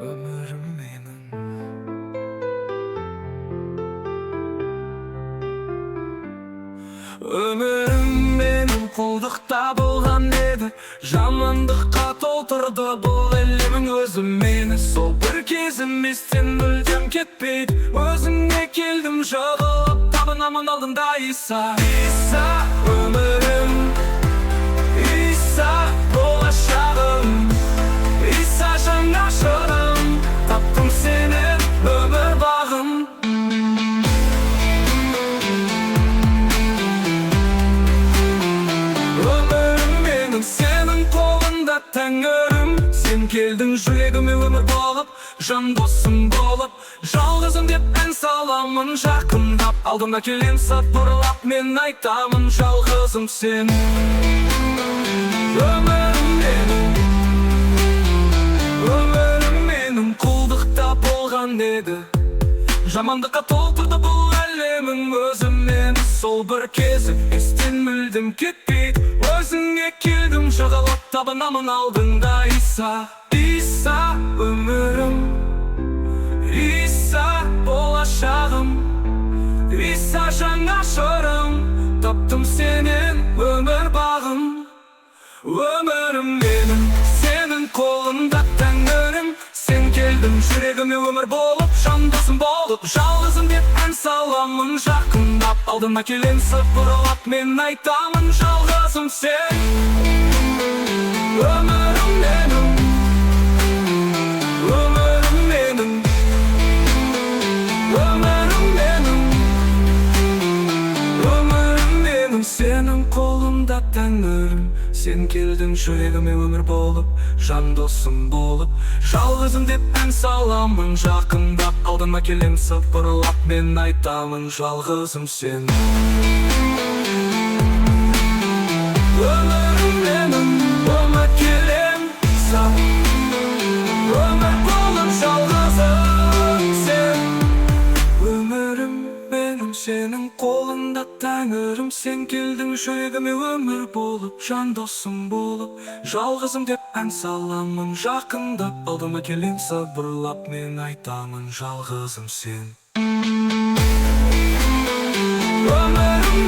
Ömürüm menin. Ömürüm menin kuldukta bolgan edi. Jamandыкка толтырды бұл әлемің өзім мені. Сол бір кезім естен мүлдем кетпейді. Өзіңе келдім жығылып, табынамын алдында Иса. Иса өмірім, Иса болашағым, Иса жанашырым, таптым сені өмір бағым. Өмірім менің сенің қолында тәңірім. Сен келдің жүрегіме өмір болып, жан досым болып. Жалғызым деп ән саламын жақындап, алдымда келем сапырлап, мен айтамын жалғызым сен. Өмірім менің құлдықта болған еді. Жамандыққа толтырды бұл әлемің өзімен. Сол бір кезім естен мүлдем кетпейді. Өзіңе келдім жығылып, табынамын алдыңда Иса. Иса өмірім, Иса болашағым, Иса жанашырым, таптым сенен өмір бағым. Өмірім менің сенің қолыңда тәңірім. Сен келдің жүрегіме өмір болып, жан досым болып. Жалғызым деп ән саламын жақындап, алдыма келем сапырлап, мен айтамын жалғызым сен. Өмірім менің, өмірім менің, өмірім менің, өмірім менің сенің қолыңда тәңірім. Сен келдің жүрегіме өмір болып, жан досым болып. Жалғызым деп ән саламын жақындап, алдыма келем сапырлап, мен айтамын жалғызым сен. Өмірім менің, өмір келем сап, өмір болып жалғызым сен. Өмірім менің сенің қолыңда тәңірім. Сен келдің жүрегіме өмір болып, жан досым болып. Жалғызым деп ән саламын жақындап, алдыма келем сабырлап, мен айтамын жалғызым сен. Өмірім